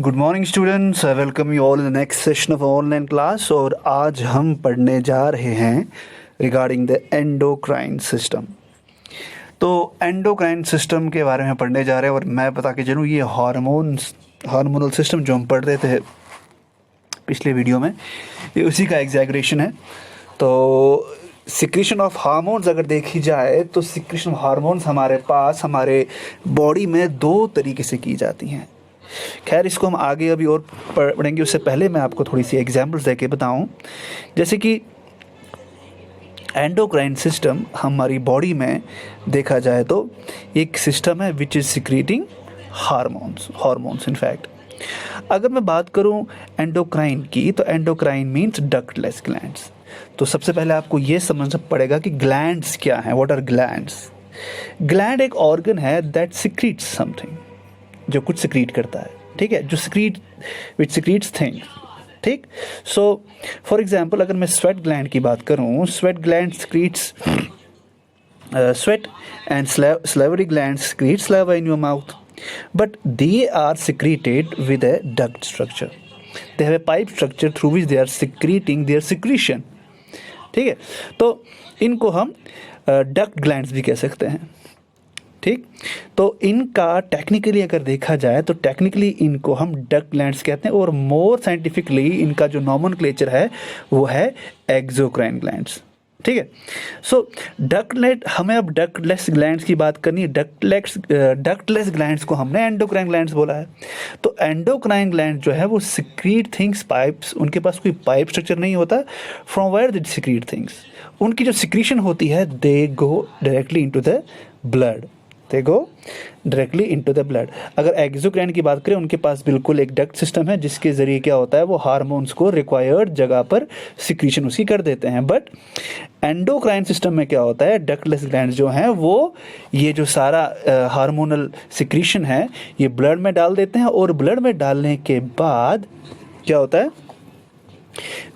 Good morning students, I welcome you all in the next session of online class. और आज हम पढ़ने जा रहे हैं रिगार्डिंग द एंडोक्राइन सिस्टम। तो एंडोक्राइन सिस्टम के बारे में पढ़ने जा रहे हैं। और मैं बता के चलूँ, ये हार्मोनल सिस्टम जो हम पढ़ रहे थे पिछले वीडियो में, ये उसी का एग्जैगरेशन है। तो सिक्रीशन ऑफ हार्मोन्स अगर देखी जाए तो सिक्रीशन ऑफ हार्मोन्स हमारे पास हमारे बॉडी में दो तरीके से की जाती हैं। खैर, इसको हम आगे अभी और पढ़ेंगे, उससे पहले मैं आपको थोड़ी सी एग्जांपल्स देके बताऊं। जैसे कि एंडोक्राइन सिस्टम हमारी बॉडी में देखा जाए तो एक सिस्टम है which is secreting hormones in fact. अगर मैं बात करूं एंडोक्राइन की, तो एंडोक्राइन मीन्स डक्टलेस ग्लैंड्स। तो सबसे पहले आपको ये समझना पड़ेगा कि ग्लैंड्स क्या हैं। What are glands? ग्लैंड एक ऑर्गन है दैट सिक्रीट्स समथिंग, जो कुछ सिक्रीट करता है, ठीक है, जो विच सिक्रीट्स थिंग्स, ठीक। सो फॉर एग्जांपल, अगर मैं स्वेट ग्लैंड की बात करूं, sweat gland secretes sweat, and salivary glands secrete saliva in your mouth, but they are secreted with a duct structure. They have a pipe structure through which they are secreting their secretion, ठीक है। तो इनको हम duct glands भी कह सकते हैं, ठीक। तो इनका टेक्निकली अगर देखा जाए तो टेक्निकली इनको हम डक्ट ग्लैंड्स कहते हैं, और मोर साइंटिफिकली इनका जो नॉमेनक्लेचर है वो है एक्सोक्राइन ग्लैंड्स, ठीक है। सो डक्टलेट, हमें अब डक्टलेस ग्लैंड्स की बात करनी है। डक्टलेस ग्लैंड्स को हमने एंडोक्राइन ग्लैंड्स बोला है। तो एंडोक्राइन ग्लैंड जो है वो सिक्रीट थिंग्स पाइप्स, उनके पास कोई पाइप स्ट्रक्चर नहीं होता। From where they secrete things, उनकी जो सिक्रीशन होती है they go directly into the blood, अगर एक्सोक्राइन की बात करें, उनके पास बिल्कुल एक डक्ट सिस्टम है जिसके ज़रिए क्या होता है, वो हार्मोन्स को रिक्वायर्ड जगह पर सिक्रीशन उसकी कर देते हैं। बट एंडोक्राइन सिस्टम में क्या होता है, डक्टलेस ग्लैंड्स जो हैं वो ये जो सारा हार्मोनल सिक्रीशन है ये ब्लड में डाल देते हैं, और ब्लड में डालने के बाद क्या होता है,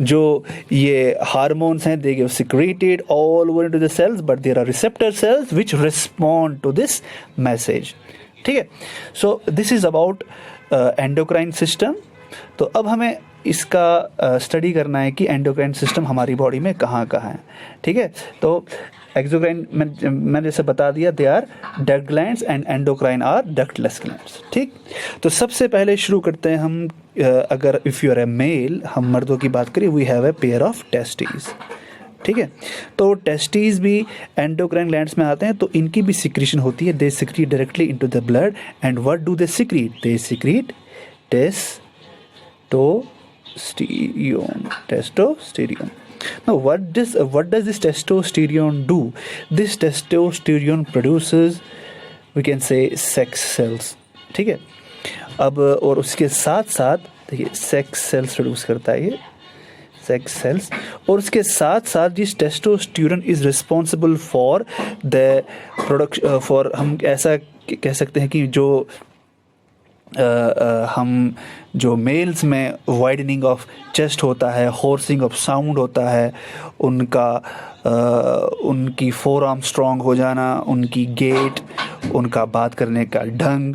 जो ये हार्मोन्स हैं they get secreted all over into the cells, but there are receptor cells which respond to this message, ठीक है। So this is about endocrine system. तो अब हमें इसका स्टडी करना है कि एंडोक्राइन सिस्टम हमारी बॉडी में कहाँ कहाँ है, ठीक है। तो एक्सोक्राइन मैंने जैसे बता दिया, they are duct glands and endocrine are ductless glands, ठीक। तो सबसे पहले शुरू करते हैं हम, अगर if you are a male, हम मर्दों की बात करें, we have a pair of testes, ठीक है। तो टेस्टीज भी एंडोक्राइन ग्लैंड्स में आते हैं, तो इनकी भी सिक्रीशन होती है। They secrete directly into the blood, and what do they secrete? They secrete testosterone. Now, what does this testosterone do? This testosterone produces, we can say, sex cells, ठीक है। अब और उसके साथ साथ देखिए, सेक्स सेल्स प्रोड्यूस करता है ये सेक्स सेल्स, और उसके साथ साथ जिस testosterone is responsible for the production, for हम ऐसा कह सकते हैं कि जो हम जो मेल्स में वाइडनिंग ऑफ चेस्ट होता है, होर्सिंग ऑफ साउंड होता है, उनकी फोर आर्म स्ट्रॉन्ग हो जाना, उनकी गेट, उनका बात करने का ढंग,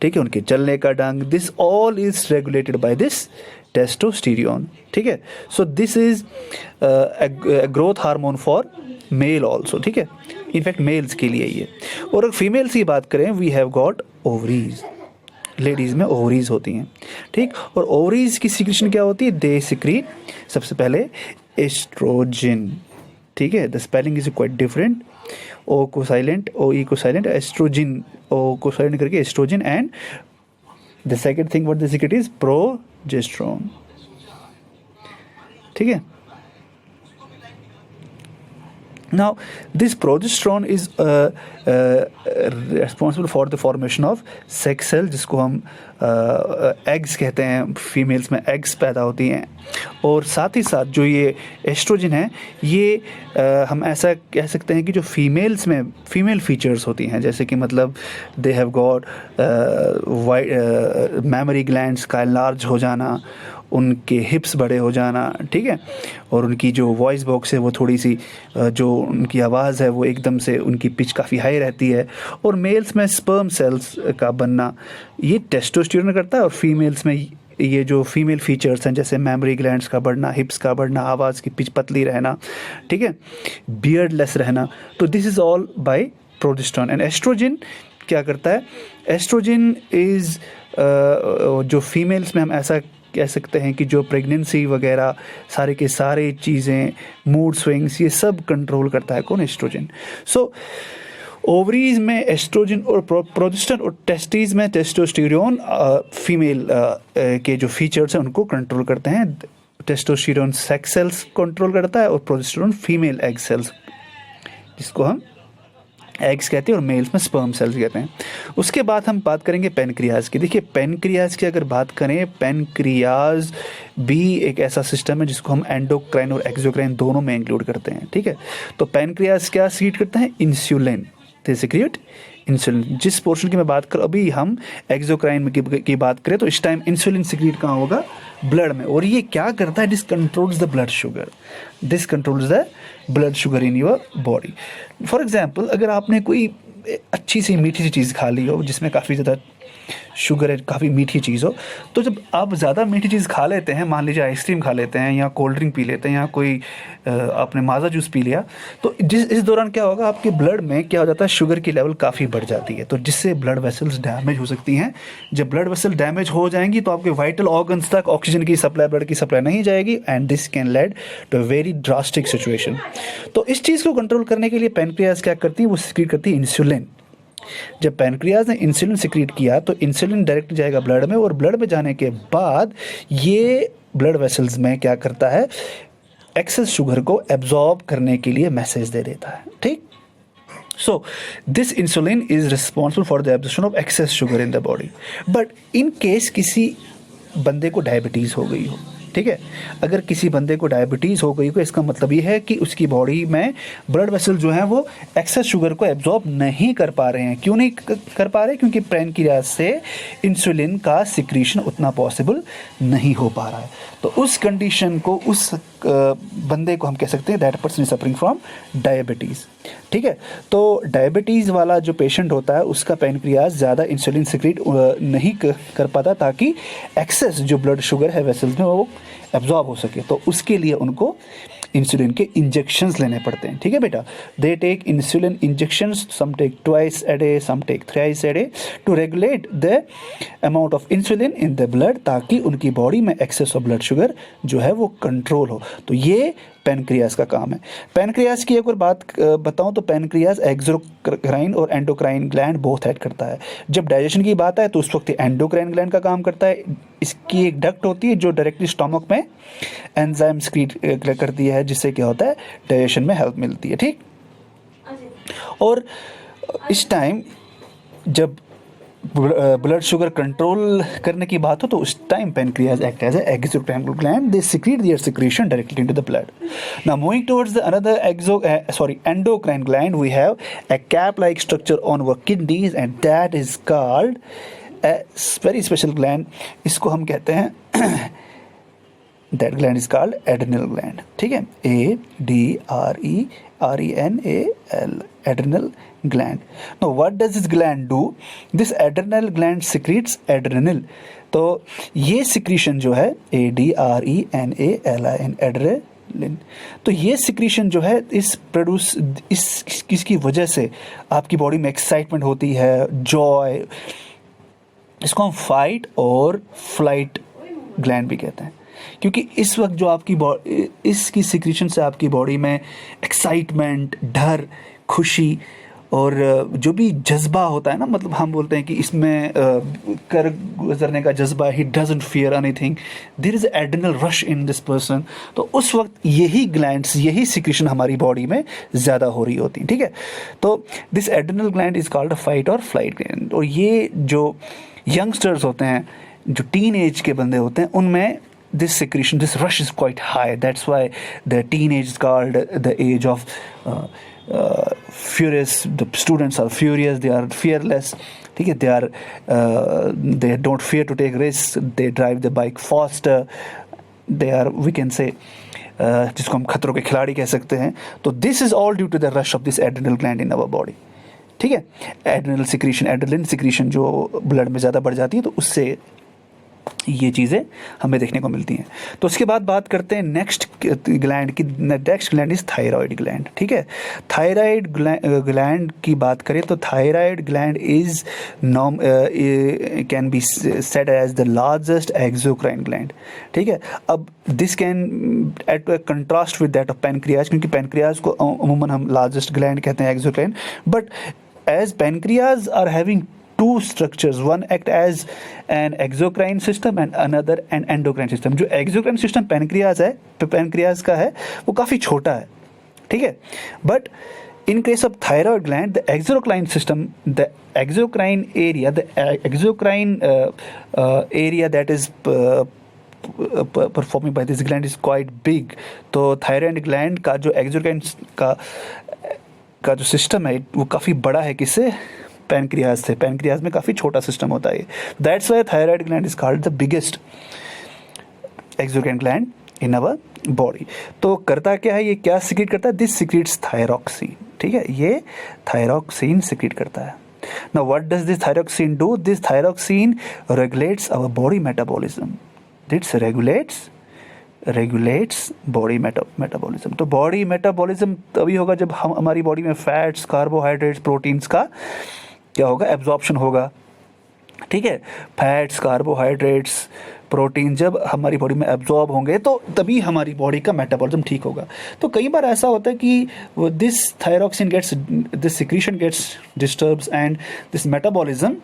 ठीक है, उनके चलने का ढंग, this all is regulated by this testosterone, ठीक है। So this is growth hormone for male also, ठीक है, इनफैक्ट मेल्स के लिए ये। और अगर फीमेल्स की बात करें, we have got ovaries, ladies में ओवरीज होती हैं, ठीक। और ओवरीज की सिक्रीशन क्या होती है? दे सिक्रीट सबसे पहले एस्ट्रोजन, ठीक है। The spelling is quite different, O को साइलेंट, ओ ई को साइलेंट, एस्ट्रोजन, ओ को साइलेंट करके estrogen, and the second thing what they secrete is progesterone, ठीक है। Now, this progesterone is responsible for the formation of sex cell, जिसको हम eggs कहते हैं। फीमेल्स में एग्स पैदा होती हैं, और साथ ही साथ जो ये एस्ट्रोजन है, ये हम ऐसा कह सकते हैं कि जो फीमेल्स में फीमेल फीचर्स होती हैं, जैसे कि मतलब they have got mammary glands का लार्ज हो जाना, उनके हिप्स बड़े हो जाना, ठीक है, और उनकी जो वॉइस बॉक्स है वो थोड़ी सी जो उनकी आवाज़ है वो एकदम से उनकी पिच काफ़ी हाई रहती है। और मेल्स में स्पर्म सेल्स का बनना ये टेस्टोस्टेरोन करता है, और फीमेल्स में ये जो फीमेल फीचर्स हैं जैसे मेमोरी ग्लैंड्स का बढ़ना, हिप्स का बढ़ना, आवाज़ की पिच पतली रहना, ठीक है, बियर्डलेस रहना, तो this is all by progesterone. And estrogen क्या करता है? एस्ट्रोजन इज़ जो फीमेल्स में हम ऐसा कह सकते हैं कि जो प्रेगनेंसी वगैरह सारे के सारे चीज़ें, मूड स्विंग्स, ये सब कंट्रोल करता है कौन? एस्ट्रोजन। सो ओवरीज में एस्ट्रोजन और प्रोजेस्टेरोन, और टेस्टीज में टेस्टोस्टेरोन फीमेल के जो फीचर्स हैं उनको कंट्रोल करते हैं। टेस्टोस्टेरोन सेक्स सेल्स कंट्रोल करता है और प्रोजेस्टेरोन फीमेल एग सेल्स, जिसको हम एग्स कहते हैं, और मेल्स में स्पर्म सेल्स कहते हैं। उसके बाद हम बात करेंगे पेनक्रियाज की। देखिए पेनक्रियाज की अगर बात करें, पेनक्रियाज भी एक ऐसा सिस्टम है जिसको हम एंडोक्राइन और एक्सोक्राइन दोनों में इंक्लूड करते हैं, ठीक है। तो पेनक्रियाज क्या सीक्रेट करते हैं? इंसुलिन, दे सीक्रेट इंसुलिन। जिस पोर्शन की मैं बात करूँ, अभी हम एक्सोक्राइन की बात करें तो इस टाइम इंसुलिन सीक्रेट कहाँ होगा? ब्लड में। और ये क्या करता है? This controls the blood sugar, this controls the blood sugar in your body. For example, अगर आपने कोई अच्छी सी मीठी सी चीज़ खा ली हो जिसमें काफ़ी ज़्यादा शुगर है, काफ़ी मीठी चीज़ हो, तो जब आप ज़्यादा मीठी चीज़ खा लेते हैं, मान लीजिए आइसक्रीम खा लेते हैं या कोल्ड ड्रिंक पी लेते हैं या कोई आपने माज़ा जूस पी लिया, तो इस दौरान क्या होगा? आपके ब्लड में क्या हो जाता है? शुगर की लेवल काफ़ी बढ़ जाती है, तो जिससे ब्लड वेसल्स डैमेज हो सकती हैं। जब ब्लड वेसल डैमेज हो जाएंगी तो आपके वाइटल ऑर्गन्स तक ऑक्सीजन की सप्लाई, ब्लड की सप्लाई नहीं जाएगी, and this can lead to very drastic situation. तो इस चीज़ को कंट्रोल करने के लिए पेनक्रियाज क्या करती है? वो सीक्रेट करती है इंसुलिन। जब पैनक्रियाज ने इंसुलिन सिक्रीट किया तो इंसुलिन डायरेक्ट जाएगा ब्लड में, और ब्लड में जाने के बाद ये ब्लड वेसल्स में क्या करता है? एक्सेस शुगर को एब्जॉर्ब करने के लिए मैसेज दे देता है, ठीक। So this insulin is responsible for the absorption of excess sugar in the body. But in case किसी बंदे को डायबिटीज़ हो गई हो, ठीक है, अगर किसी बंदे को डायबिटीज़ हो गई हो, इसका मतलब ये है कि उसकी बॉडी में ब्लड वेसल जो है वो एक्सेस शुगर को एब्जॉर्ब नहीं कर पा रहे हैं। क्यों नहीं कर पा रहे? क्योंकि पैनक्रियाज से इंसुलिन का सिक्रीशन उतना पॉसिबल नहीं हो पा रहा है। तो उस कंडीशन को, उस बंदे को हम कह सकते हैं that person is suffering from diabetes, ठीक है। तो डायबिटीज़ वाला जो पेशेंट होता है उसका पैनक्रियाज ज़्यादा इंसुलिन सिक्रीट नहीं कर पाता, ताकि एक्सेस जो ब्लड शुगर है वेसल्स में वो एब्जॉर्ब हो सके। तो उसके लिए उनको इंसुलिन के इंजेक्शंस लेने पड़ते हैं, ठीक है बेटा। They take insulin injections, some take twice a day, some take thrice a day, to regulate the amount of insulin in the blood, ताकि उनकी बॉडी में एक्सेस ऑफ ब्लड शुगर जो है वो कंट्रोल हो। तो ये पैनक्रियाज का काम है। पैनक्रियाज की एक और बात बताऊं तो पैनक्रियाज एक्सोक्राइन और एंडोक्राइन ग्लैंड बोथ हेड करता है। जब डाइजेशन की बात आए तो उस वक्त एंडोक्राइन ग्लैंड का काम करता है। इसकी एक डक्ट होती है जो डायरेक्टली स्टमक में एंजाइम सीक्रेट करती है, जिससे क्या होता है? डाइजेशन में हेल्प मिलती है, ठीक। और इस टाइम जब ब्लड शुगर कंट्रोल करने की बात हो तो उस time pancreas act as a exocrine gland. They secrete their secretion directly into the blood. Now moving towards the another endocrine gland, we have a cap-like structure on our kidneys, and that is called a very special gland. इसको हम कहते हैं that gland is called adrenal gland, ठीक है, ADRENAL, adrenal gland. Now what does this gland do? This adrenal gland secretes adrenaline. तो ये secretion जो है ADRENALIN, adrenaline, तो ये secretion जो है इसकी वजह से आपकी बॉडी में एक्साइटमेंट होती है, जॉय, इसको हम फाइट और फ्लाइट ग्लैंड भी कहते हैं। क्योंकि इस वक्त जो आपकी इसकी सिक्रीशन से आपकी बॉडी में एक्साइटमेंट, डर, खुशी और जो भी जज्बा होता है ना, मतलब हम बोलते हैं कि इसमें कर गुजरने का जज्बा, he doesn't fear anything, there is adrenal rush in this person. तो उस वक्त यही ग्लैंड्स, यही सिक्रीशन हमारी बॉडी में ज़्यादा हो रही होती हैं, ठीक है। तो this adrenal gland is called fight और फ्लाइट ग्लैंड। और ये जो यंगस्टर्स होते हैं, जो टीन एज के बंदे होते हैं, उनमें this secretion, this rush is quite high. That's why the teenage is called the age of furious, the students are furious, they are fearless, ठीक है, they don't fear to take risk, they drive the bike faster, they are, we can say जिसको हम खतरों के खिलाड़ी कह सकते हैं. तो this is all due to the rush of this adrenal gland in our body. ठीक है, एड्रेनल सिक्रीशन, एड्रेनलिन सिक्रीशन जो ब्लड में ज़्यादा बढ़ जाती है, तो उससे ये चीज़ें हमें देखने को मिलती हैं. तो उसके बाद बात करते हैं नेक्स्ट ग्लैंड की. Next gland is thyroid gland. ठीक है, थायराइड ग्लैंड की बात करें तो thyroid gland is can be said as the largest exocrine gland. ठीक है, अब this can at contrast with that of pancreas, क्योंकि पैनक्रियाज को अमूमन हम लार्जेस्ट ग्लैंड कहते हैं, exocrine, but as pancreas are having two structures, one act as an exocrine system and another an endocrine system. जो exocrine system पैनक्रियाज है, pancreas का है, वो काफ़ी छोटा है. ठीक है, but in case of thyroid gland, the exocrine system, the exocrine area, the exocrine area that is performing by this gland is quite big. तो thyroid gland का जो exocrine का जो सिस्टम है वो काफ़ी बड़ा है. किससे? पैनक्रियाज से. पैनक्रियाज में काफ़ी छोटा सिस्टम होता है. That's why thyroid gland is called the biggest exocrine gland in our body. तो करता क्या है, ये क्या सिक्रीट करता है? This secretes thyroxine. ठीक है, ये थायरॉक्सिन सिक्रीट करता है. Now what does this thyroxine do? This thyroxine regulates our body metabolism. This regulates body metabolism. तो बॉडी मेटाबॉलिज्म तभी होगा जब हम हमारी बॉडी में फैट्स, कार्बोहाइड्रेट्स, प्रोटीन्स का क्या होगा? एब्जॉर्प्शन होगा. ठीक है, फैट्स, कार्बोहाइड्रेट्स, प्रोटीन जब हमारी बॉडी में एब्जॉर्ब होंगे तो तभी हमारी बॉडी का मेटाबॉलिज्म ठीक होगा. तो कई बार ऐसा होता है कि this thyroxine gets, this secretion gets disturbs and this metabolism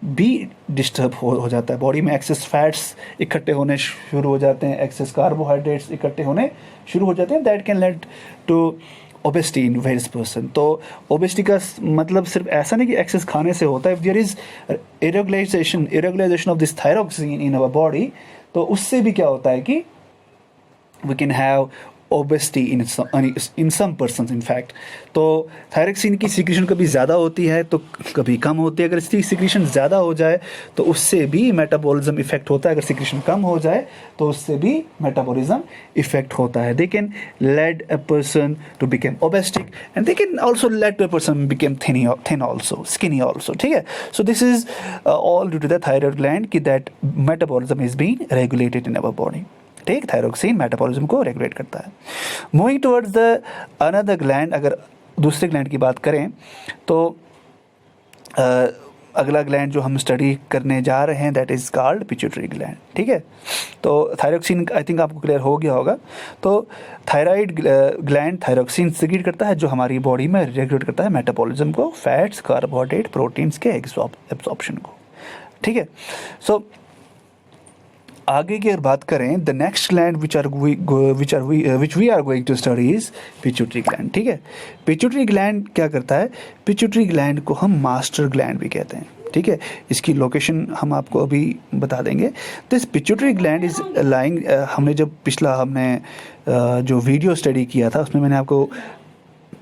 भी डिस्टर्ब हो जाता है. बॉडी में एक्सेस फैट्स इकट्ठे होने शुरू हो जाते हैं, एक्सेस कार्बोहाइड्रेट्स इकट्ठे होने शुरू हो जाते हैं. That can lead to obesity in various person. तो ओबेसिटी का मतलब सिर्फ ऐसा नहीं कि एक्सेस खाने से होता है. There is irregularization of this thyroxine in our body, तो उससे भी क्या होता है कि we can have obesity in some persons in fact. तो थायरॉक्सिन की सिक्रीशन कभी ज़्यादा होती है तो कभी कम होती है. अगर इसकी सिक्रीशन ज़्यादा हो जाए तो उससे भी मेटाबॉलिज्म इफेक्ट होता है. अगर सिक्रीशन कम हो जाए तो उससे भी मेटाबॉलिज्म इफेक्ट होता है. They can lead a person to become obestic and they can also lead a person become thin also, skinny also. ठीक है, so this is all due to the thyroid gland कि that metabolism is being regulated in our body. ठीक, thyroxine metabolism को regulate करता है. Moving towards the another gland, अगर दूसरे gland की बात करें तो अगला ग्लैंड जो हम स्टडी करने जा रहे हैं that is called pituitary gland. ठीक है, तो थायरॉक्सिन आई थिंक आपको क्लियर हो गया होगा. तो थायराइड ग्लैंड थायरॉक्सिन सिक्रीट करता है जो हमारी बॉडी में रेगुलेट करता है मेटाबॉलिज्म को, फैट्स, कार्बोहाइड्रेट, प्रोटीन्स के एब्जॉर्प्शन को. ठीक है, सो आगे की अगर बात करें the next gland which we are going to study is pituitary gland. ठीक है, पिट्यूटरी ग्लैंड क्या करता है? पिट्यूटरी ग्लैंड को हम मास्टर ग्लैंड भी कहते हैं. ठीक है, इसकी लोकेशन हम आपको अभी बता देंगे. This pituitary gland is lying, हमने जो वीडियो स्टडी किया था उसमें मैंने आपको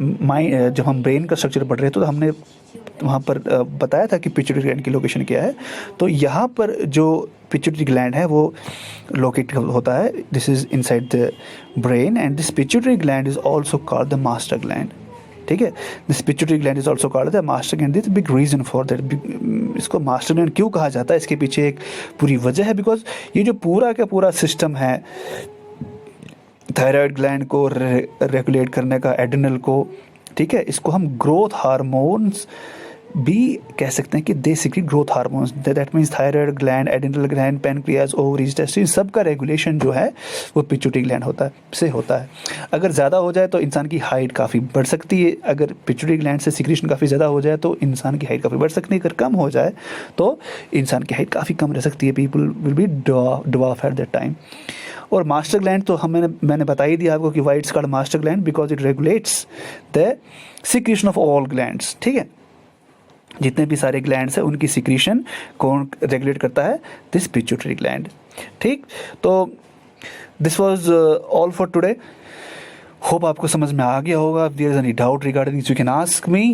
जब हम ब्रेन का स्ट्रक्चर पढ़ रहे थे तो हमने वहाँ पर बताया था कि पिट्यूटरी ग्लैंड की लोकेशन क्या है. तो यहाँ पर जो पिट्यूटरी ग्लैंड है वो लोकेट होता है. This is inside the brain and this pituitary gland is also called the master gland. ठीक है, this pituitary gland is also called the master gland. This big reason for that. इसको master gland क्यों कहा जाता है, इसके पीछे एक पूरी वजह है. बिकॉज ये जो पूरा का पूरा सिस्टम है थायराइड ग्लैंड को रेगुलेट करने का, एड्रेनल को, ठीक है, इसको हम ग्रोथ हार्मोन्स भी कह सकते हैं कि they secrete growth hormones. That means thyroid gland, adrenal gland, pancreas, ovaries, testing, सब का रेगुलेशन जो है वो पिट्यूटरी ग्लैंड होता है. अगर ज़्यादा हो जाए तो इंसान की हाइट काफ़ी बढ़ सकती है. अगर पिट्यूटरी ग्लैंड से सिक्रीशन काफ़ी ज़्यादा हो जाए तो इंसान की हाइट काफ़ी बढ़ सकती है. अगर कम हो जाए तो इंसान की हाइट काफ़ी कम रह सकती है. People will be dwarf at that time. और मास्टर ग्लैंड तो मैंने बता ही दिया आपको कि why it's called master gland because it regulates the secretion of all glands. ठीक है, जितने भी सारे ग्लैंड्स हैं उनकी सिक्रीशन कौन रेगुलेट करता है? This pituitary gland. ठीक, तो this was all for today. Hope आपको समझ में आ गया होगा. If there is any doubt regarding this, you can ask me.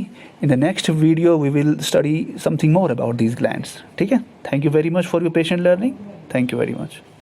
In the next video, we will study something more about these glands. ठीक है? Thank you very much for your patient learning. Thank you very much.